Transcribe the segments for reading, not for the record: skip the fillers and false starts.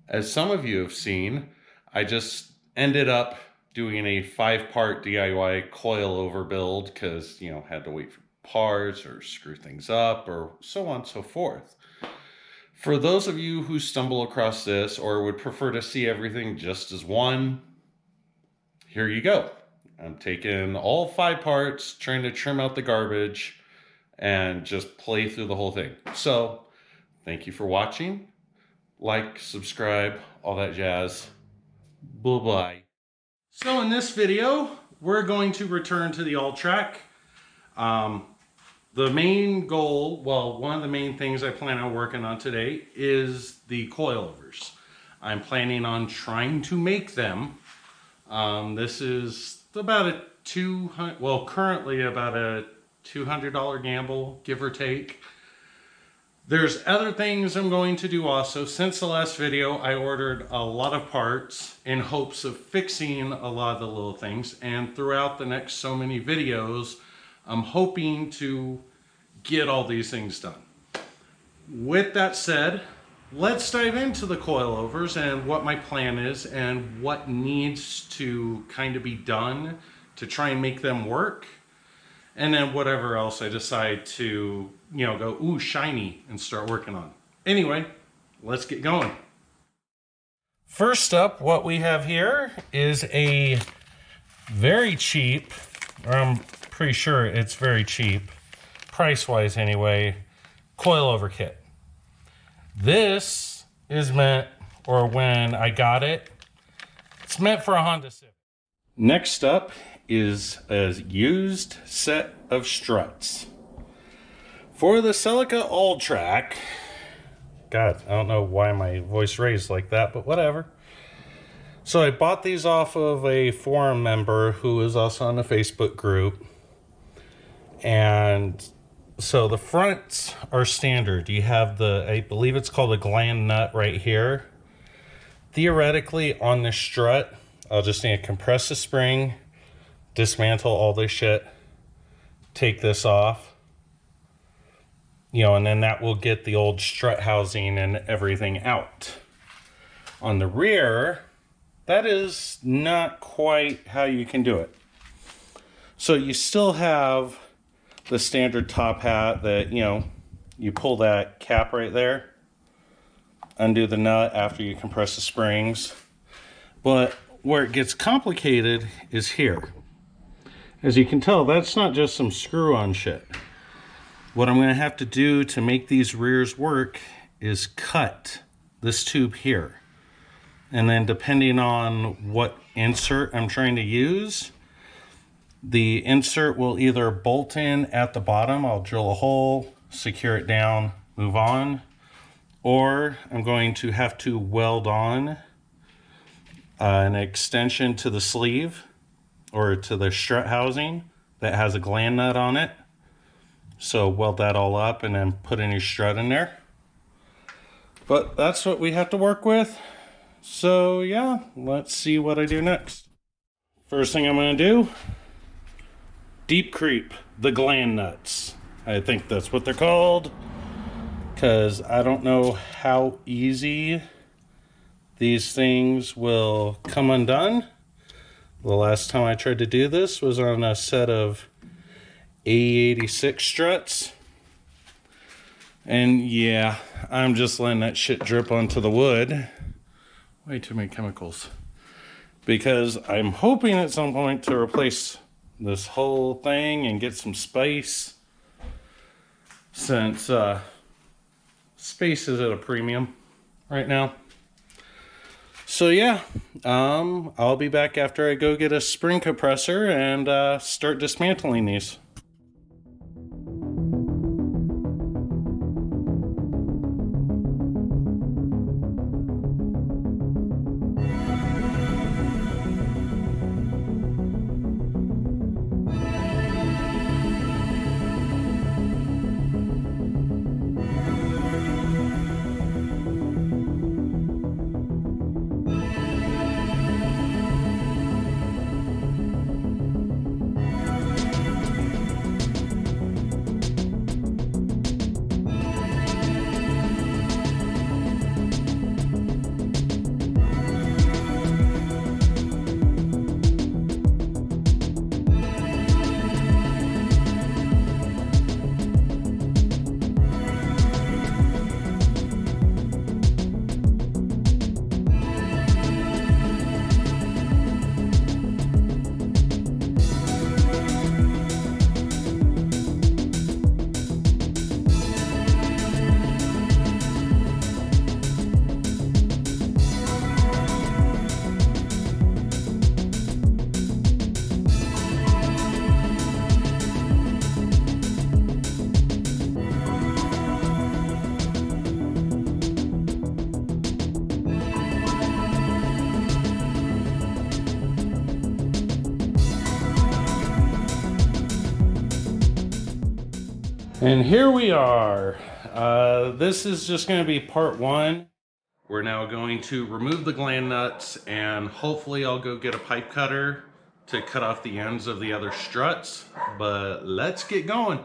As some of you have seen, I just ended up doing a 5-part DIY coilover build because, had to wait for parts or screw things up or so on and so forth. For those of you who stumble across this or would prefer to see everything just as one, here you go. I'm taking all 5 parts, trying to trim out the garbage, and just play through the whole thing. So, thank you for watching. Like, subscribe, all that jazz. Bye-bye. So in this video, we're going to return to the all-trac. The main goal, well, one of the main things I plan on working on today is the coilovers. I'm planning on trying to make them. This is about a currently about a $200 gamble, give or take. There's other things I'm going to do also. Since the last video, I ordered a lot of parts in hopes of fixing a lot of the little things. And throughout the next so many videos, I'm hoping to get all these things done. With that said, let's dive into the coilovers and what my plan is and what needs to kind of be done to try and make them work. And then whatever else I decide to, go, ooh, shiny, and start working on. Anyway, let's get going. First up, what we have here is a very cheap, or I'm pretty sure it's very cheap, price-wise anyway, coilover kit. This is meant, or when I got it, it's meant for a Honda Civic. Next up is a used set of struts. For the Celica Alltrac, God, I don't know why my voice raised like that, but whatever. So I bought these off of a forum member who is also on the Facebook group. And so the fronts are standard. You have I believe it's called a gland nut right here. Theoretically, on the strut, I'll just need to compress the spring, dismantle all this shit, take this off, and then that will get the old strut housing and everything out. On the rear, that is not quite how you can do it. So you still have the standard top hat that, you pull that cap right there, undo the nut after you compress the springs. But where it gets complicated is here. As you can tell, that's not just some screw-on shit. What I'm going to have to do to make these rears work is cut this tube here. And then depending on what insert I'm trying to use, the insert will either bolt in at the bottom, I'll drill a hole, secure it down, move on, or I'm going to have to weld on an extension to the sleeve or to the strut housing that has a gland nut on it. So weld that all up and then put a new strut in there. But that's what we have to work with. So yeah, let's see what I do next. First thing I'm going to do, deep creep the gland nuts. I think that's what they're called, because I don't know how easy these things will come undone. The last time I tried to do this was on a set of A86 struts. And yeah, I'm just letting that shit drip onto the wood. Way too many chemicals. Because I'm hoping at some point to replace this whole thing and get some space. Since space is at a premium right now. So yeah, I'll be back after I go get a spring compressor and start dismantling these. And here we are. This is just going to be part one. We're now going to remove the gland nuts, and hopefully I'll go get a pipe cutter to cut off the ends of the other struts, but let's get going.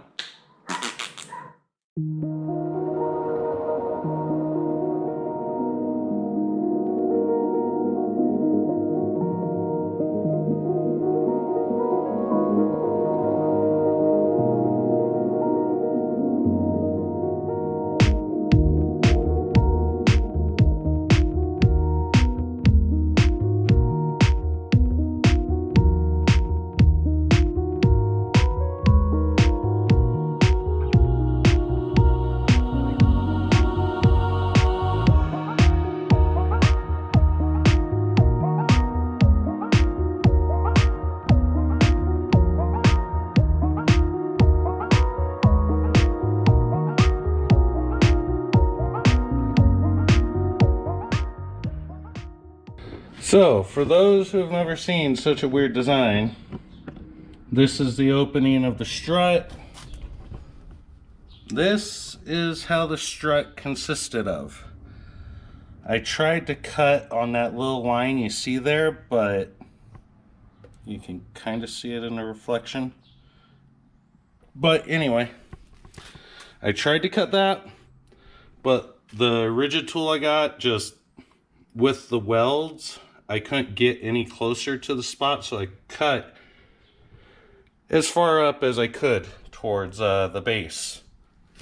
So, for those who have never seen such a weird design, this is the opening of the strut. This is how the strut consisted of. I tried to cut on that little line you see there, but you can kind of see it in the reflection. But anyway, I tried to cut that, but the rigid tool I got, just with the welds, I couldn't get any closer to the spot, so I cut as far up as I could towards the base.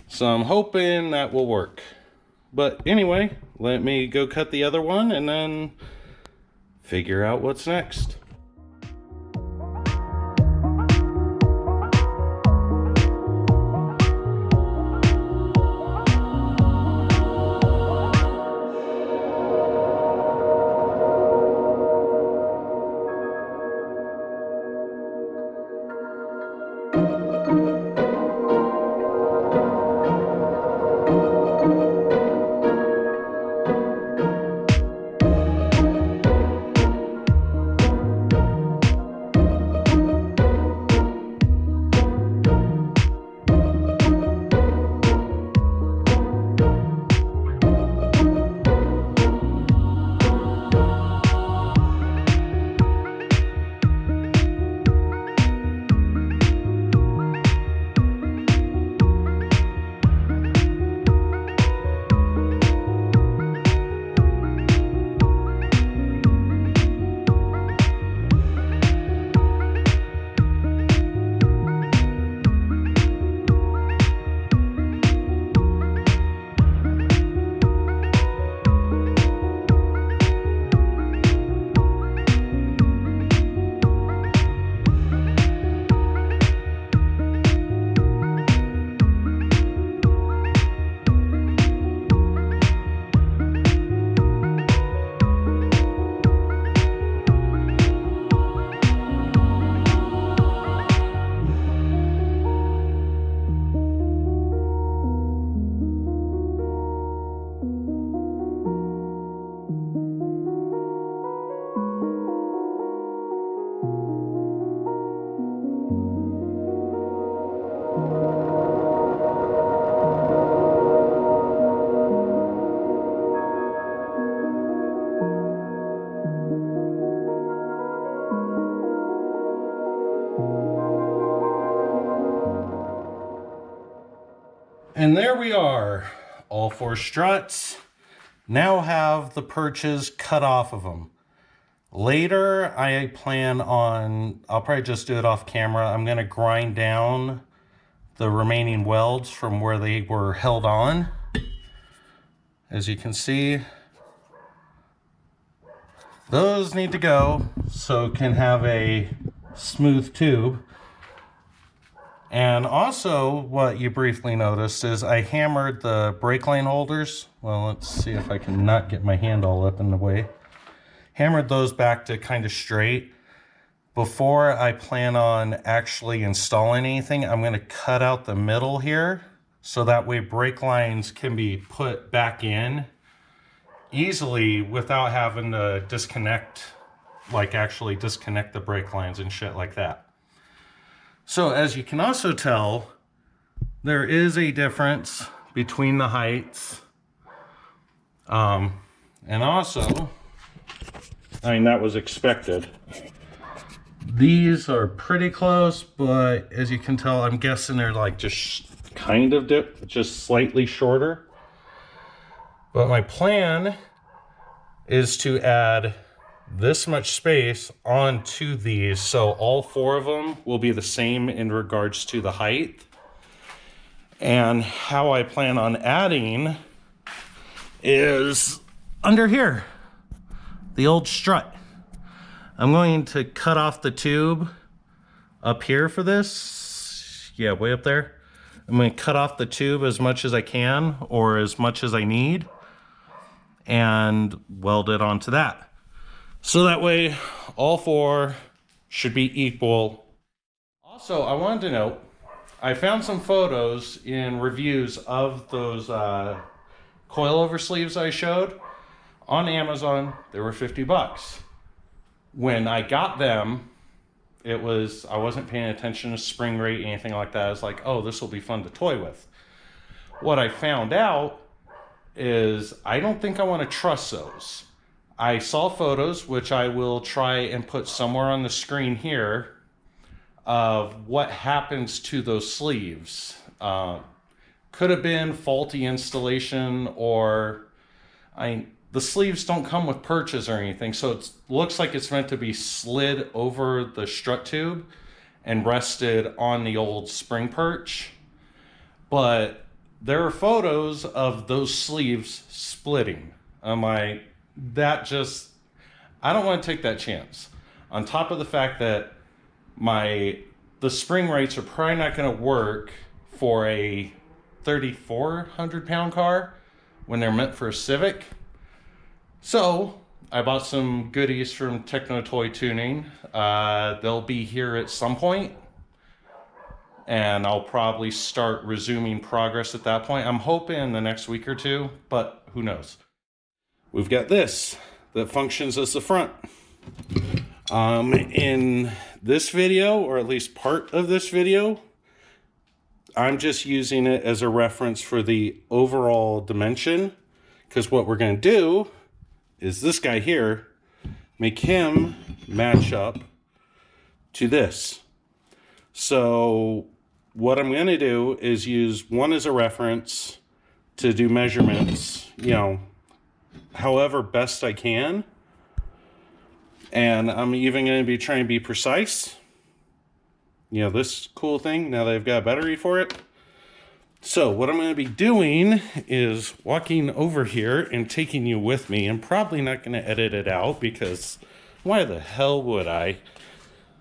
So I'm hoping that will work. But anyway, let me go cut the other one and then figure out what's next. And there we are. All four struts now have the perches cut off of them. Later, I plan on, I'll probably just do it off camera. I'm going to grind down the remaining welds from where they were held on. As you can see, those need to go so it can have a smooth tube. And also, what you briefly noticed is I hammered the brake line holders. Well, let's see if I can not get my hand all up in the way. Hammered those back to kind of straight. Before I plan on actually installing anything, I'm going to cut out the middle here, so that way brake lines can be put back in easily without having to disconnect, like actually disconnect the brake lines and shit like that. So as you can also tell, there is a difference between the heights. And also, I mean, that was expected. These are pretty close, but as you can tell, I'm guessing they're like just kind of just slightly shorter. But my plan is to add this much space onto these, so all four of them will be the same in regards to the height. And how I plan on adding is under here, the old strut. I'm going to cut off the tube up here for this. Yeah, way up there. I'm going to cut off the tube as much as I can, or as much as I need, and weld it onto that. So that way, all four should be equal. Also, I wanted to note, I found some photos in reviews of those coilover sleeves I showed on Amazon. They were 50 bucks. When I got them, I wasn't paying attention to spring rate, anything like that. I was like, oh, this will be fun to toy with. What I found out is I don't think I want to trust those. I saw photos, which I will try and put somewhere on the screen here, of what happens to those sleeves. Could have been faulty installation, or the sleeves don't come with perches or anything, so it looks like it's meant to be slid over the strut tube and rested on the old spring perch. But there are photos of those sleeves splitting. I'm like, I don't want to take that chance. On top of the fact that the spring rates are probably not going to work for a 3,400 pound car when they're meant for a Civic. So I bought some goodies from Techno Toy Tuning. They'll be here at some point, and I'll probably start resuming progress at that point. I'm hoping the next week or two, but who knows. We've got this that functions as the front. In this video, or at least part of this video, I'm just using it as a reference for the overall dimension, because what we're going to do is this guy here, make him match up to this. So what I'm going to do is use one as a reference to do measurements, however best I can. And I'm even going to be trying to be precise. This cool thing, now that I've got a battery for it. So what I'm going to be doing is walking over here and taking you with me. I'm probably not going to edit it out, because why the hell would I?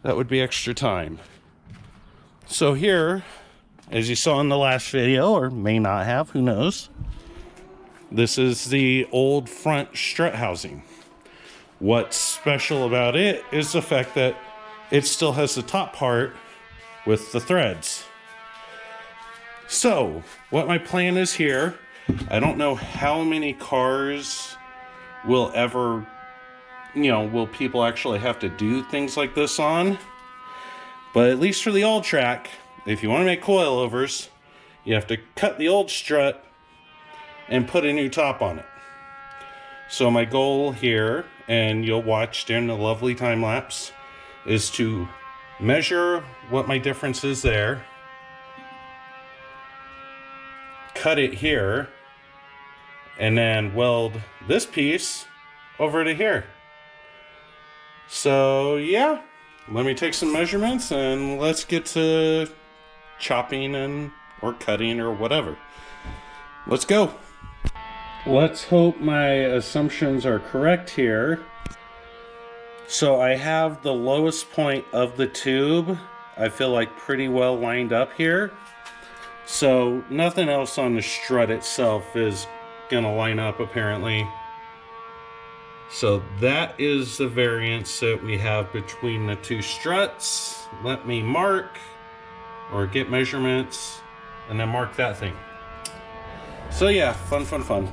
That would be extra time. So here, as you saw in the last video, or may not have, who knows, this is the old front strut housing. What's special about it is the fact that it still has the top part with the threads. So what my plan is here, I don't know how many cars will ever, will people actually have to do things like this on. But at least for the all-trac, if you want to make coilovers, you have to cut the old strut and put a new top on it. So my goal here, and you'll watch during the lovely time lapse, is to measure what my difference is there, cut it here, and then weld this piece over to here. So yeah, let me take some measurements and let's get to chopping or cutting or whatever. Let's go. Let's hope my assumptions are correct here. So I have the lowest point of the tube, I feel like, pretty well lined up here. So nothing else on the strut itself is gonna line up apparently. So that is the variance that we have between the two struts. Let me mark or get measurements and then mark that thing. So yeah, fun.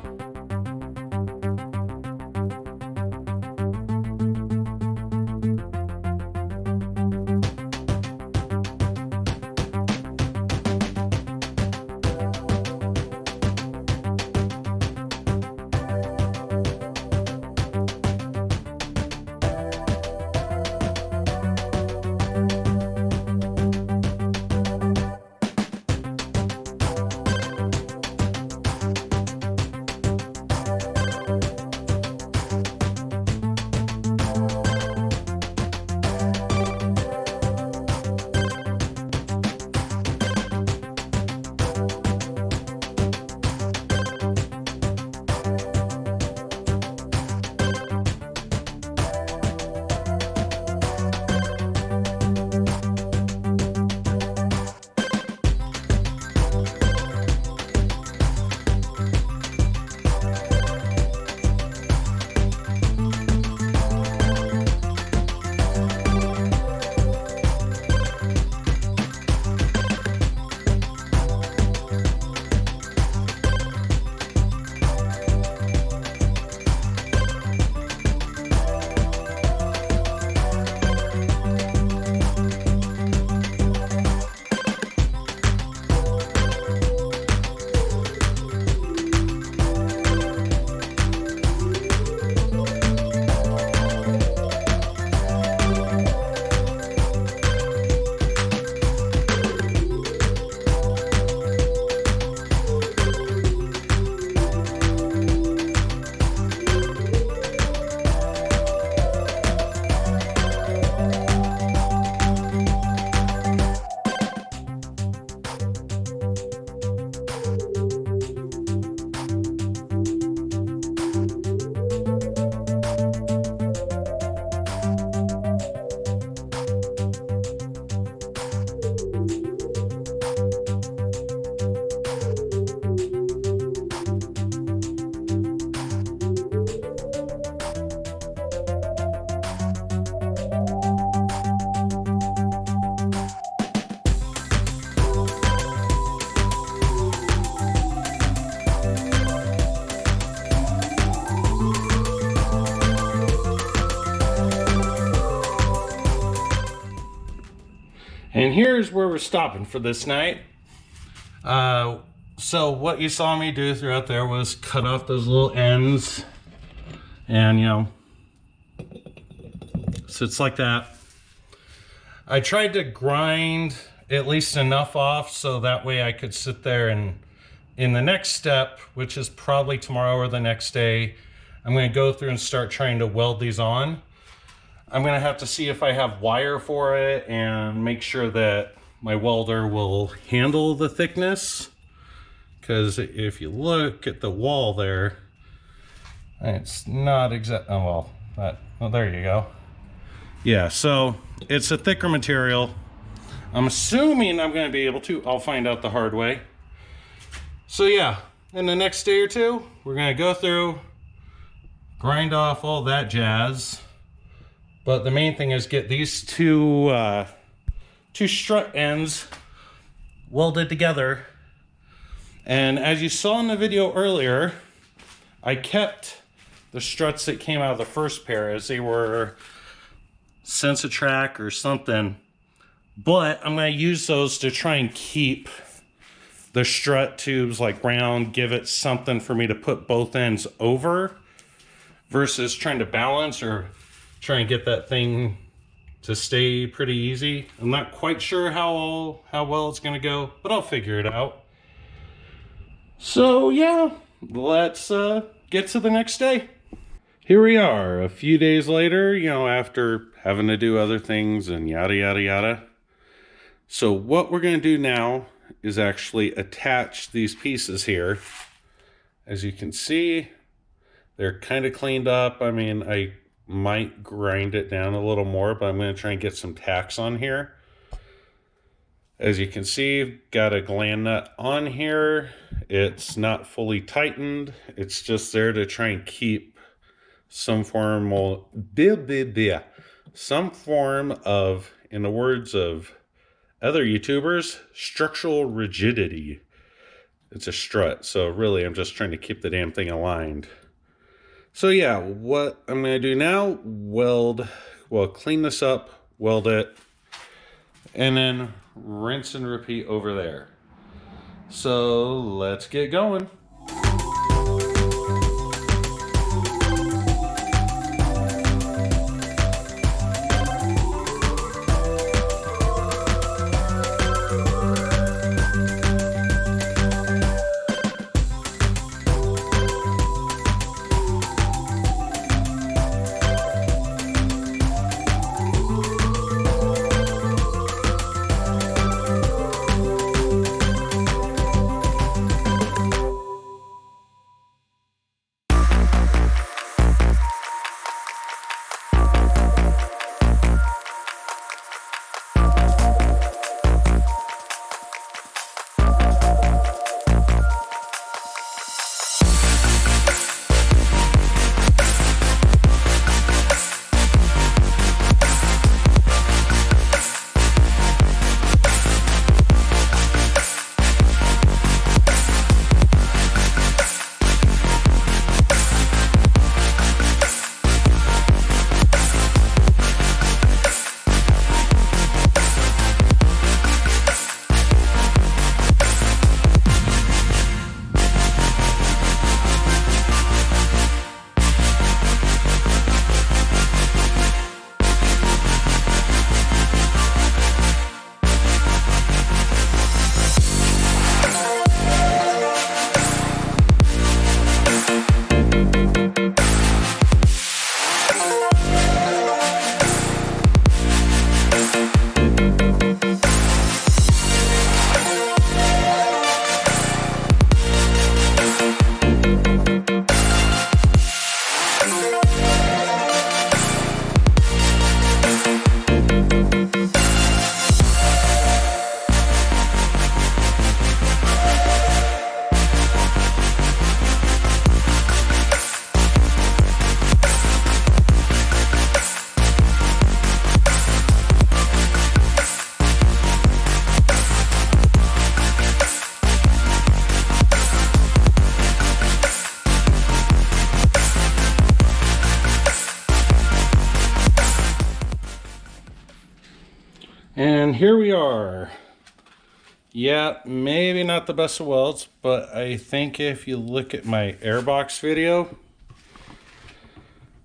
And here's where we're stopping for this night. So what you saw me do throughout there was cut off those little ends, and you know, so it's like that. I tried to grind at least enough off so that way I could sit there and in the next step, which is probably tomorrow or the next day, I'm going to go through and start trying to weld these on. I'm going to have to see if I have wire for it and make sure that my welder will handle the thickness. Because if you look at the wall there, it's not exact. Oh, well, there you go. Yeah, so it's a thicker material. I'm assuming I'm going to be able to. I'll find out the hard way. So yeah, in the next day or two, we're going to go through, grind off all that jazz. But the main thing is get these two strut ends welded together. And as you saw in the video earlier, I kept the struts that came out of the first pair as they were Sensatrack or something. But I'm going to use those to try and keep the strut tubes like round, give it something for me to put both ends over versus trying to balance or try and get that thing to stay pretty easy. I'm not quite sure how well it's going to go, but I'll figure it out. So yeah, let's get to the next day. Here we are a few days later, you know, after having to do other things and yada, yada, yada. So what we're going to do now is actually attach these pieces here. As you can see, they're kind of cleaned up. I mean, I might grind it down a little more, but I'm going to try and get some tacks on here. As you can see, got a gland nut on here. It's not fully tightened. It's just there to try and keep some form of, in the words of other YouTubers, structural rigidity. It's a strut, so really I'm just trying to keep the damn thing aligned. So yeah, what I'm going to do now, clean this up, weld it, and then rinse and repeat over there. So let's get going. And here we are. Yeah, maybe not the best of welds, but I think if you look at my airbox video,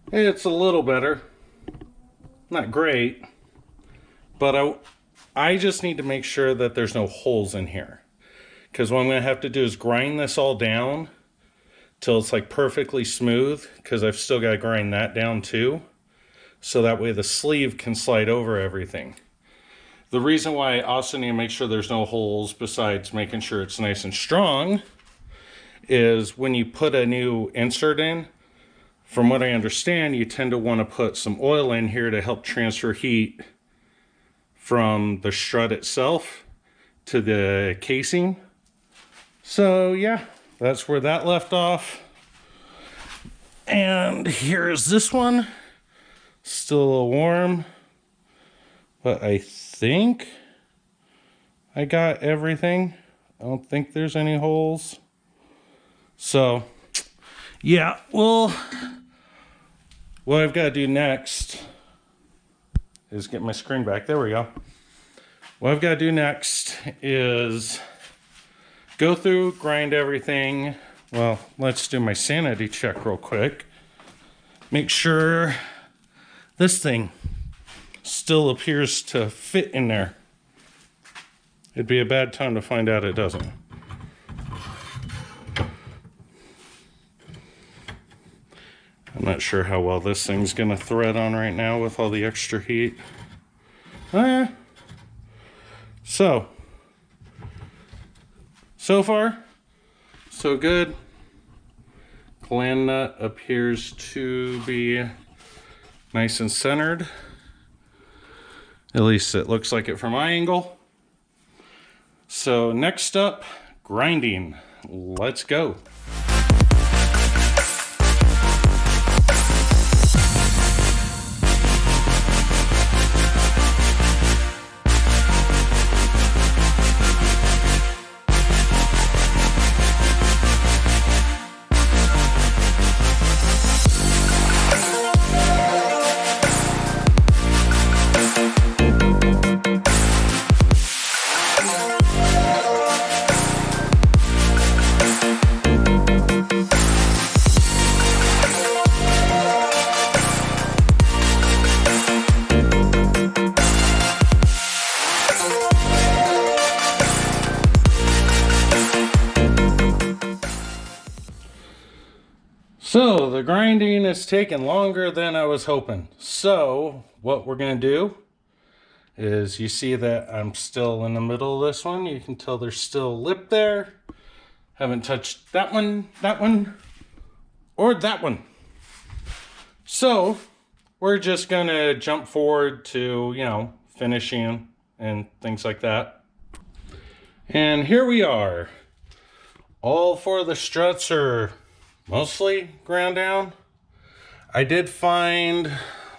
it's a little better. Not great, but I just need to make sure that there's no holes in here. Because what I'm going to have to do is grind this all down till it's like perfectly smooth, because I've still got to grind that down too. So that way the sleeve can slide over everything. The reason why I also need to make sure there's no holes, besides making sure it's nice and strong, is when you put a new insert in, from what I understand, you tend to want to put some oil in here to help transfer heat from the strut itself to the casing. So yeah, that's where that left off. And here's this one. Still a little warm, but I think I got everything. I don't think there's any holes. So yeah, well, what I've got to do next is get my screen back. There we go. What I've got to do next is go through, grind everything. Well, let's do my sanity check real quick. Make sure this thing still appears to fit in there. It'd be a bad time to find out it doesn't. I'm not sure how well this thing's gonna thread on right now with all the extra heat. So far, so good. Gland nut appears to be nice and centered. At least it looks like it from my angle. So next up, grinding. Let's go. So the grinding is taking longer than I was hoping. So what we're going to do is, you see that I'm still in the middle of this one. You can tell there's still lip there. Haven't touched that one, or that one. So we're just going to jump forward to, you know, finishing and things like that. And here we are. All four of the struts are mostly ground down. I did find,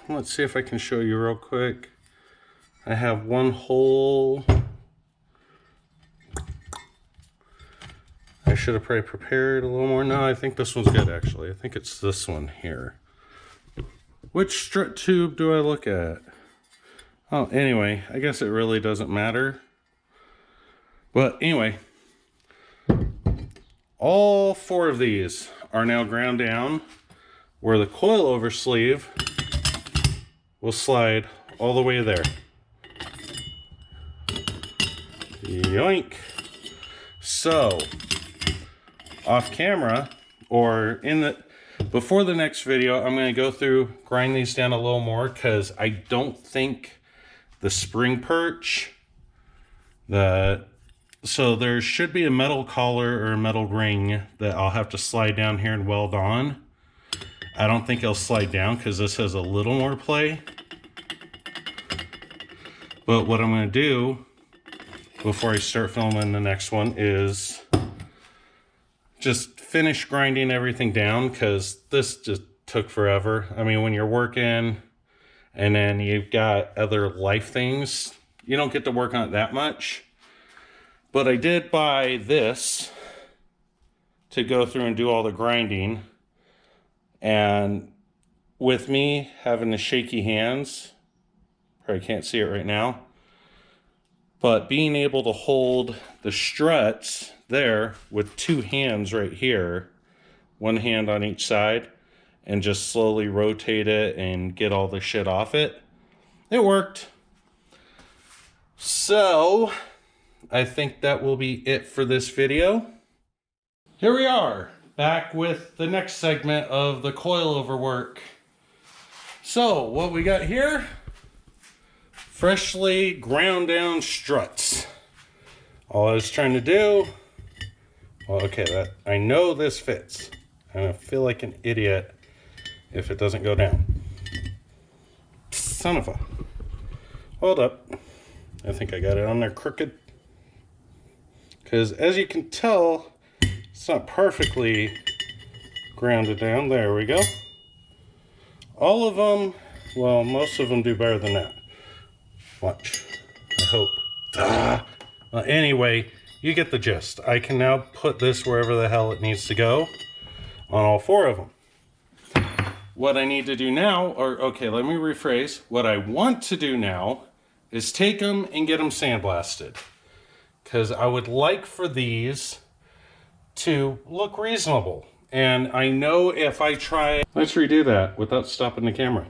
let's see if I can show you real quick. I have one hole. I should have probably prepared a little more. No, I think this one's good actually. I think it's this one here. Which strut tube do I look at? Oh, anyway, I guess it really doesn't matter. But anyway, all four of these are now ground down, where the coilover sleeve will slide all the way there. Yoink. So, off camera, or before the next video, I'm going to go through, grind these down a little more, because I don't think the spring perch, so there should be a metal collar or a metal ring that I'll have to slide down here and weld on. I don't think it'll slide down because this has a little more play. But what I'm going to do before I start filming the next one is just finish grinding everything down, because this just took forever. I mean, when you're working and then you've got other life things, you don't get to work on it that much. But I did buy this to go through and do all the grinding. And with me having the shaky hands, probably can't see it right now, But being able to hold the struts there with two hands right here, one hand on each side, and just slowly rotate it and get all the shit off it, it worked. So I think that will be it for this video. Here we are, back with the next segment of the coilover work. So what we got here, freshly ground down struts. All I was trying to do, well, okay, I know this fits. I feel like an idiot if it doesn't go down. Son of a, hold up. I think I got it on there crooked. Because as you can tell, it's not perfectly grounded down. There we go. All of them, well, most of them do better than that. Watch. I hope. Well, anyway, you get the gist. I can now put this wherever the hell it needs to go on all four of them. What I need to do now, or okay, let me rephrase. What I want to do now is take them and get them sandblasted. Because I would like for these to look reasonable. And I know if I try... Let's redo that without stopping the camera.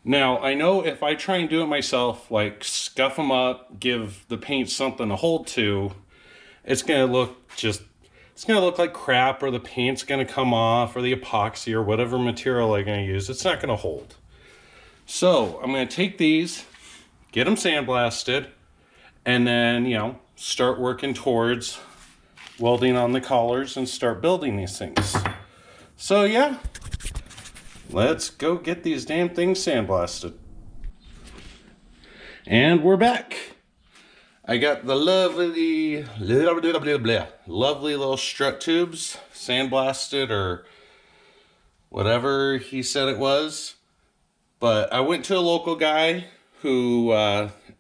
Now, I know if I try and do it myself, like scuff them up, give the paint something to hold to, it's going to look just... It's going to look like crap, or the paint's going to come off, or the epoxy, or whatever material I'm going to use. It's not going to hold. So, I'm going to take these, get them sandblasted, and then, you know, start working towards welding on the collars and start building these things. So, yeah, let's go get these damn things sandblasted. And we're back. I got the lovely little strut tubes sandblasted, or whatever he said it was. But I went to a local guy who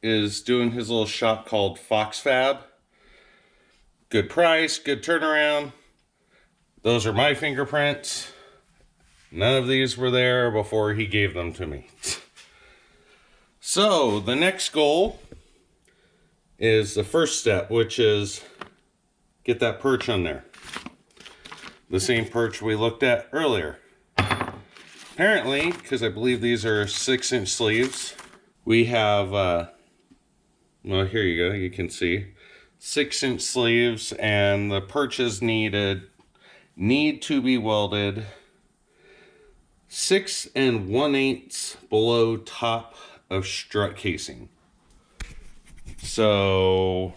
is doing his little shop called Fox Fab. Good price, good turnaround. Those are my fingerprints. None of these were there before he gave them to me. So the next goal is the first step, which is get that perch on there. The same perch we looked at earlier. Apparently, because I believe these are 6-inch sleeves, we have, well, here you go, you can see 6-inch sleeves, and the perches need to be welded 6 1/8 below top of strut casing. So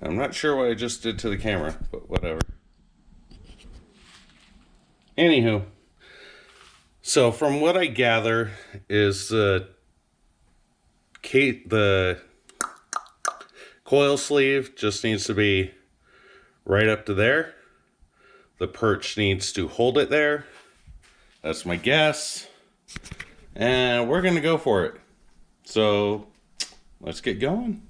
I'm not sure what I just did to the camera, but whatever. Anywho, so from what I gather is the coil sleeve just needs to be right up to there. The perch needs to hold it there. That's my guess. And we're going to go for it. So let's get going.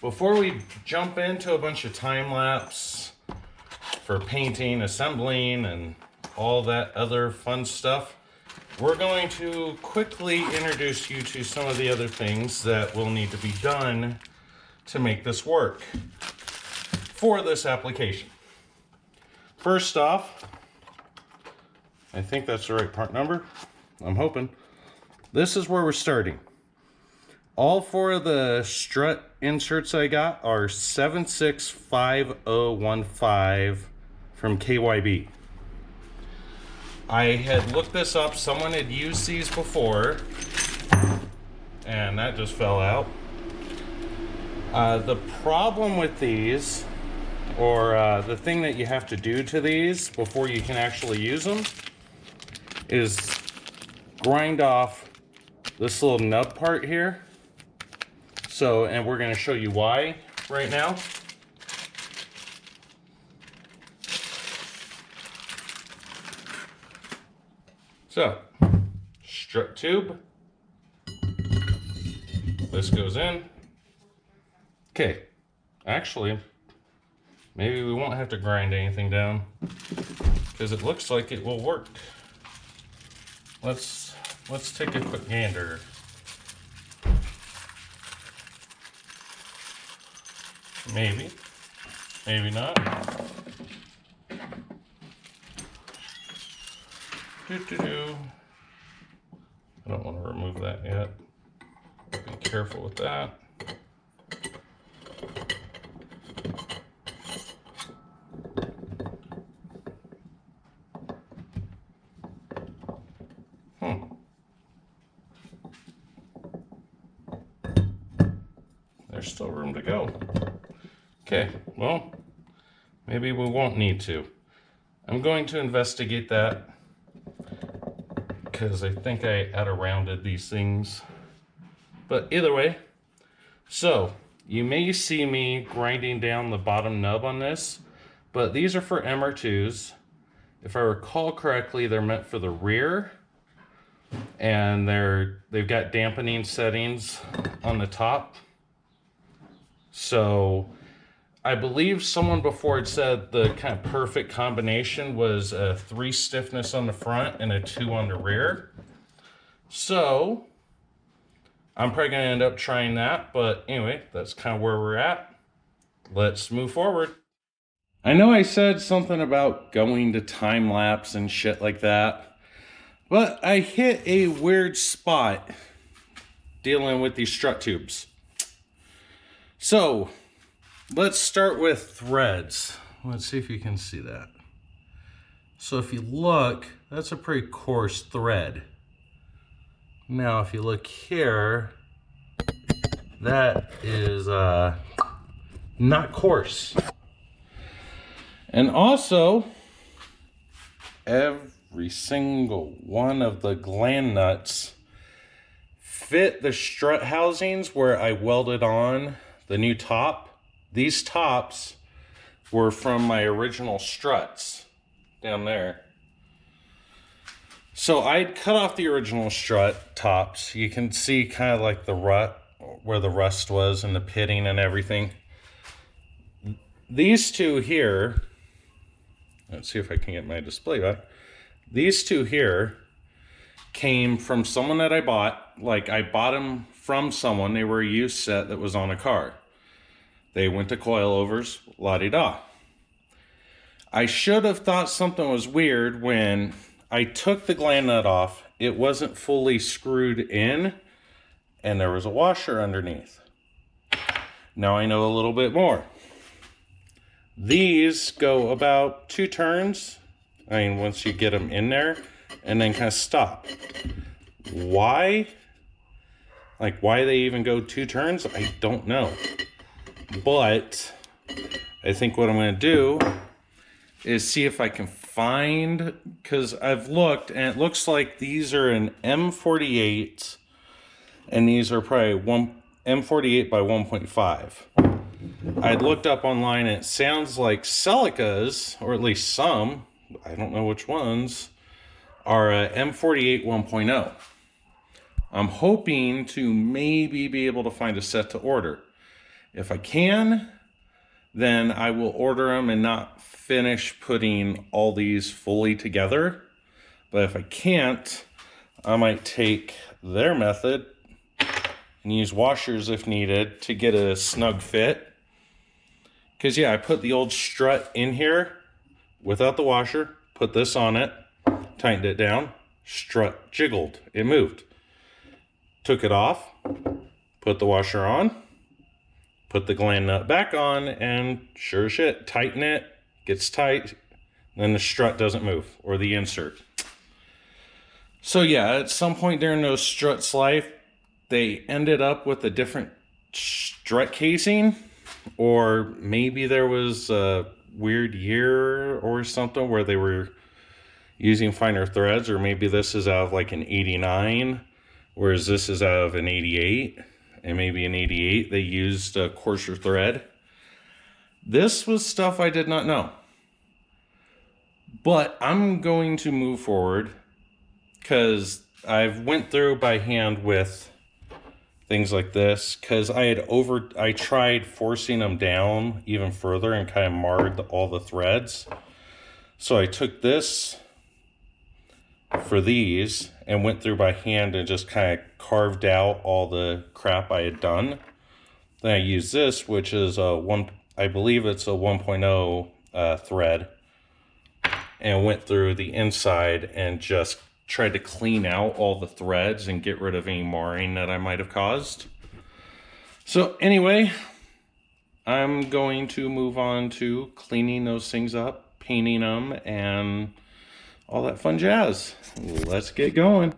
before we jump into a bunch of time lapse for painting, assembling, and all that other fun stuff, we're going to quickly introduce you to some of the other things that will need to be done to make this work for this application. First off, I think that's the right part number. I'm hoping. This is where we're starting. All four of the strut inserts I got are 765015 from KYB. I had looked this up. Someone had used these before, and that just fell out. The problem with these, or the thing that you have to do to these before you can actually use them, is grind off this little nub part here. So, and we're going to show you why right now. So, strut tube. This goes in. Okay, actually, maybe we won't have to grind anything down because it looks like it will work. Let's take a quick gander. Maybe, maybe not. I don't want to remove that yet. Be careful with that. There's still room to go. Okay, well, maybe we won't need to. I'm going to investigate that because I think I out-rounded these things. But either way, so you may see me grinding down the bottom nub on this, but these are for MR2s. If I recall correctly, they're meant for the rear, and they've got dampening settings on the top. So I believe someone before had said the kind of perfect combination was a 3 stiffness on the front and a 2 on the rear. So I'm probably going to end up trying that, but anyway, that's kind of where we're at. Let's move forward. I know I said something about going to time lapse and shit like that, but I hit a weird spot dealing with these strut tubes. So let's start with threads. Let's see if you can see that. So if you look, that's a pretty coarse thread. Now if you look here, that is not coarse. And also, every single one of the gland nuts fit the strut housings where I welded on the new top. These tops were from my original struts down there. So I'd cut off the original strut tops. You can see kind of like the rut, where the rust was and the pitting and everything. These two here, let's see if I can get my display back. These two here came from someone that I bought. Like I bought them from someone. They were a used set that was on a car. They went to Coilovers, la-di-da. I should have thought something was weird when I took the gland nut off. It wasn't fully screwed in, and there was a washer underneath. Now I know a little bit more. These go about 2 turns. I mean, once you get them in there, and then kind of stop. Why? Like, why they even go 2 turns, I don't know. But I think what I'm going to do is see if I can find, because I've looked and it looks like these are an M48 and these are probably M48 by 1.5. I looked up online and it sounds like Celicas, or at least some, I don't know which ones, are a M48 1.0. I'm hoping to maybe be able to find a set to order. If I can, then I will order them and not finish putting all these fully together. But if I can't, I might take their method and use washers if needed to get a snug fit. Because yeah, I put the old strut in here without the washer, put this on it, tightened it down, strut jiggled, it moved. Took it off, put the washer on, put the gland nut back on, and sure as shit, tighten it, gets tight, then the strut doesn't move, or the insert. So yeah, at some point during those struts' life, they ended up with a different strut casing, or maybe there was a weird year or something where they were using finer threads, or maybe this is out of like an 89, whereas this is out of an 88, and maybe in 88 they used a coarser thread. This was stuff I did not know. But I'm going to move forward because I've went through by hand with things like this, because I tried forcing them down even further and kind of marred all the threads. So I took this for these and went through by hand and just kind of carved out all the crap I had done. Then I used this, which is I believe it's a 1.0 thread, and went through the inside and just tried to clean out all the threads and get rid of any marring that I might have caused. So anyway, I'm going to move on to cleaning those things up, painting them, and all that fun jazz. Let's get going.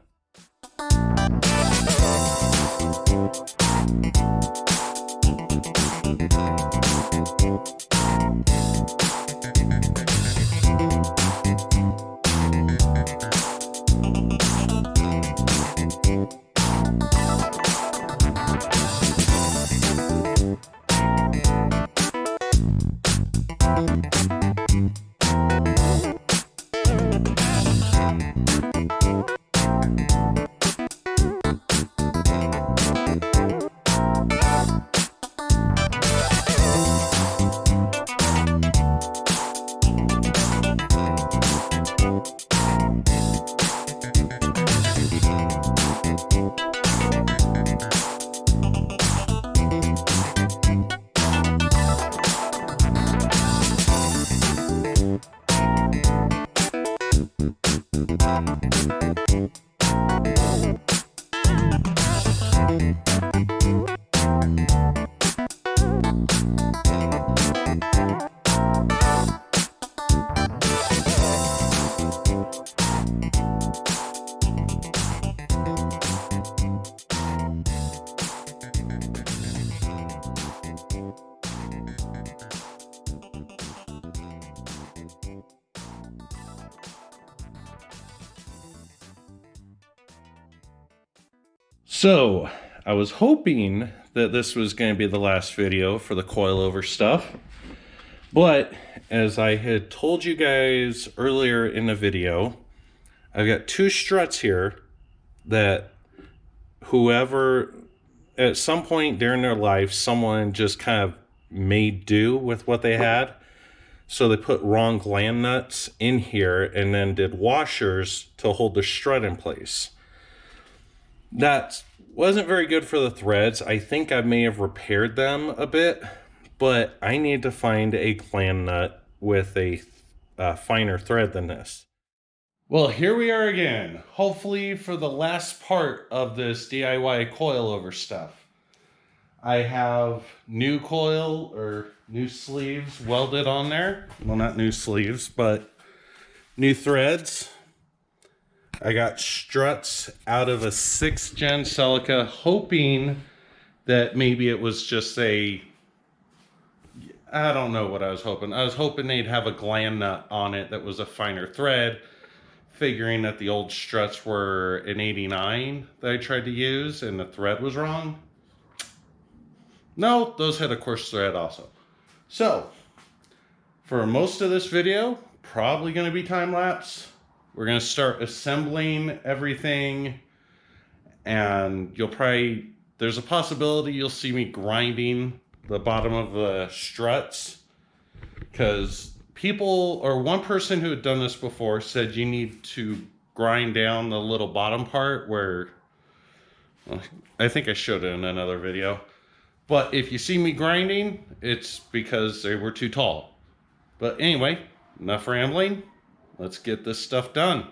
So, I was hoping that this was going to be the last video for the coilover stuff, but as I had told you guys earlier in the video, I've got two struts here that whoever, at some point during their life, someone just kind of made do with what they had. So they put wrong gland nuts in here and then did washers to hold the strut in place. That wasn't very good for the threads. I think I may have repaired them a bit, but I need to find a gland nut with a finer thread than this. Well, here we are again, hopefully for the last part of this DIY coilover stuff. I have new coil or new sleeves welded on there. Well, not new sleeves, but new threads. I got struts out of a 6th gen Celica, hoping that maybe it was just I don't know what I was hoping. I was hoping they'd have a gland nut on it that was a finer thread, figuring that the old struts were an 89 that I tried to use and the thread was wrong. No, those had a coarse thread also. So, for most of this video, probably going to be time-lapse. We're going to start assembling everything, and there's a possibility you'll see me grinding the bottom of the struts, because one person who had done this before said you need to grind down the little bottom part where, I think I showed it in another video. But if you see me grinding, it's because they were too tall. But anyway, enough rambling. Let's get this stuff done.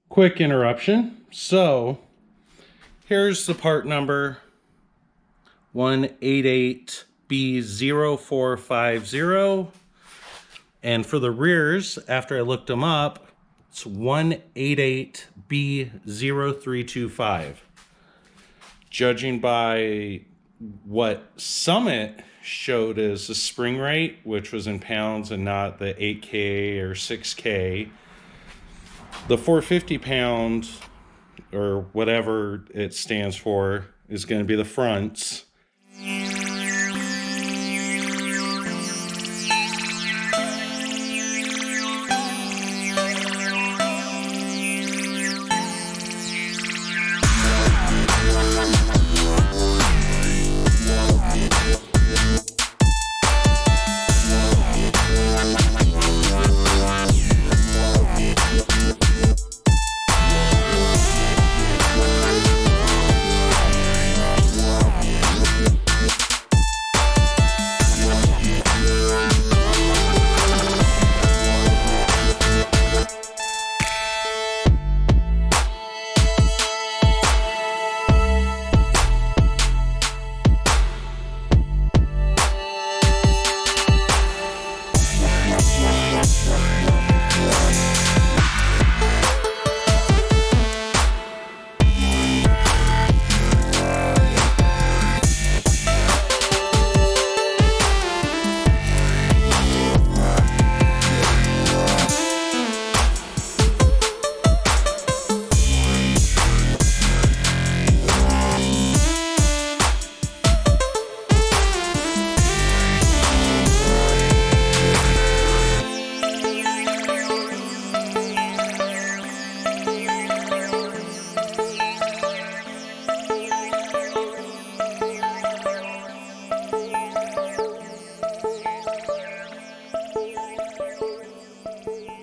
Quick interruption. So here's the part number 188B0450. And for the rears, after I looked them up, it's 188B0325. Judging by what Summit showed as the spring rate, which was in pounds and not the 8K or 6K, the 450 pound, or whatever it stands for, is going to be the fronts.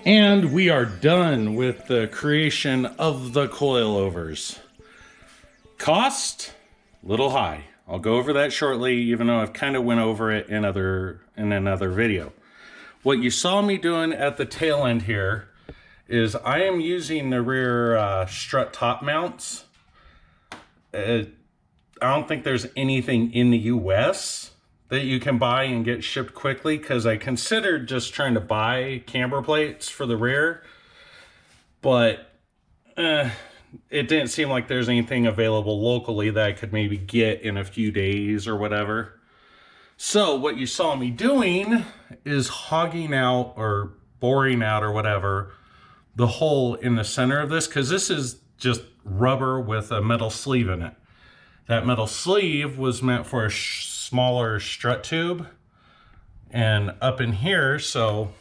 And we are done with the creation of the coilovers. Cost, little high. I'll go over that shortly, even though I've kind of went over it in another video. What you saw me doing at the tail end here is I am using the rear strut top mounts. I don't think there's anything in the US that you can buy and get shipped quickly, because I considered just trying to buy camber plates for the rear, but it didn't seem like there's anything available locally that I could maybe get in a few days or whatever. So what you saw me doing is hogging out or boring out or whatever the hole in the center of this, because this is just rubber with a metal sleeve in it. That metal sleeve was meant for a smaller strut tube and up in here. So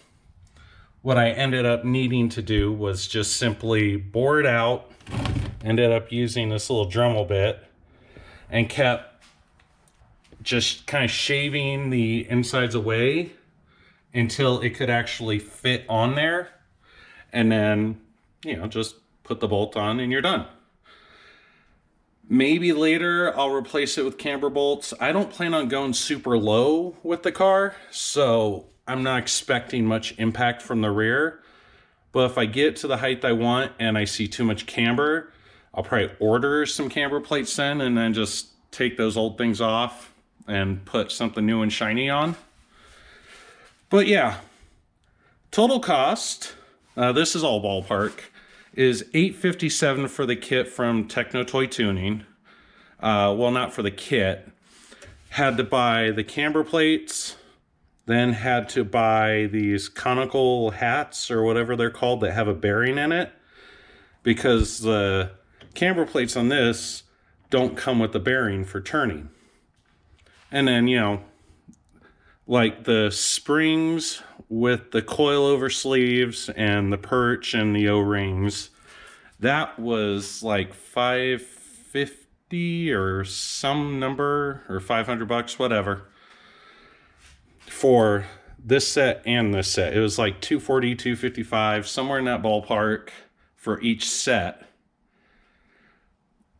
what I ended up needing to do was just simply bore it out. Ended up using this little Dremel bit and kept just kind of shaving the insides away until it could actually fit on there. And then, you know, just put the bolt on and you're done. Maybe later I'll replace it with camber bolts. I don't plan on going super low with the car, so I'm not expecting much impact from the rear. But if I get to the height I want and I see too much camber, I'll probably order some camber plates then and then just take those old things off and put something new and shiny on. But yeah, total cost, this is all ballpark, is $857 for the kit from Techno Toy Tuning. Well, not for the kit. Had to buy the camber plates, then had to buy these conical hats or whatever they're called that have a bearing in it, because the camber plates on this don't come with the bearing for turning. And then, you know, like the springs with the coilover sleeves and the perch and the O-rings, that was like $550 or some number, or $500, whatever, for this set and this set. It was like $240, $255, somewhere in that ballpark for each set.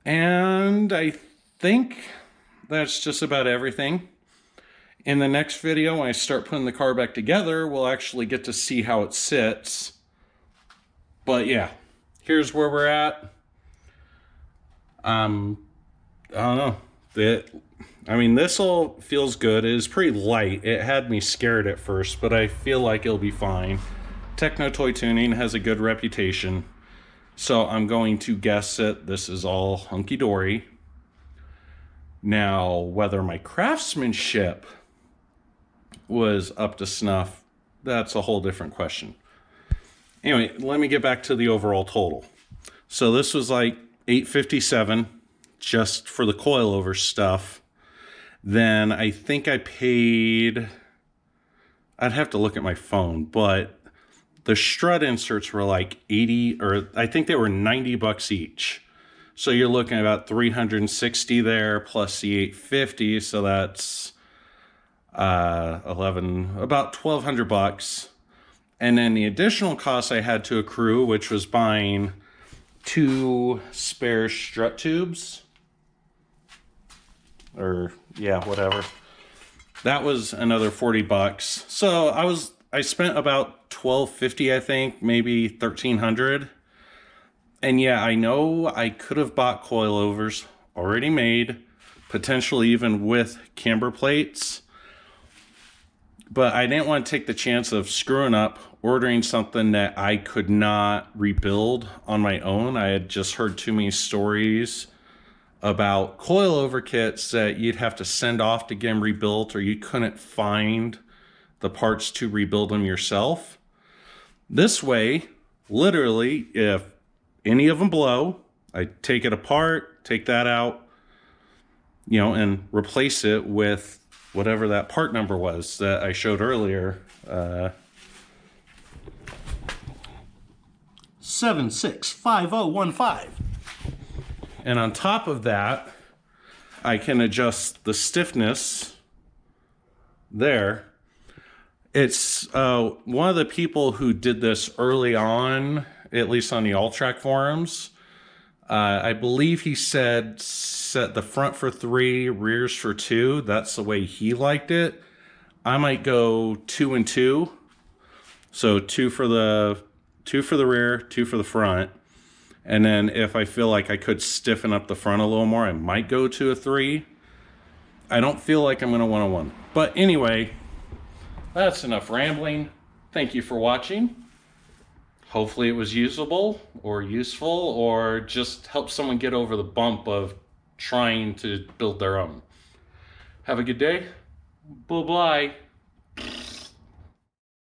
And I think that's just about everything. In the next video, when I start putting the car back together, we'll actually get to see how it sits. But yeah, here's where we're at. I don't know. I mean, this all feels good. It is pretty light. It had me scared at first, but I feel like it'll be fine. Techno Toy Tuning has a good reputation, so I'm going to guess that this is all hunky-dory. Now, whether my craftsmanship was up to snuff, that's a whole different question. Anyway, let me get back to the overall total. So this was like $857 just for the coilover stuff. Then I think I paid, I'd have to look at my phone, but the strut inserts were like 80, or I think they were $90 each. So you're looking at about $360 there plus the $850, so that's about $1,200. And then the additional costs I had to accrue, which was buying 2 spare strut tubes, or yeah, whatever. That was another $40. So I spent about $1,250, I think, maybe $1,300. And yeah, I know I could have bought coilovers already made, potentially even with camber plates, but I didn't want to take the chance of screwing up, ordering something that I could not rebuild on my own. I had just heard too many stories about coilover kits that you'd have to send off to get them rebuilt, or you couldn't find the parts to rebuild them yourself. This way, literally, if any of them blow, I take it apart, take that out, you know, and replace it with whatever that part number was that I showed earlier. 765015. And on top of that, I can adjust the stiffness there. It's one of the people who did this early on, at least on the all-trac forums. I believe he said set the front for 3, rears for 2. That's the way he liked it. I might go 2 and 2. So 2 for the rear, 2 for the front. And then if I feel like I could stiffen up the front a little more, I might go to a 3. I don't feel like I'm going to want a 1. But anyway, that's enough rambling. Thank you for watching. Hopefully it was usable or useful, or just help someone get over the bump of trying to build their own. Have a good day. Bye-bye.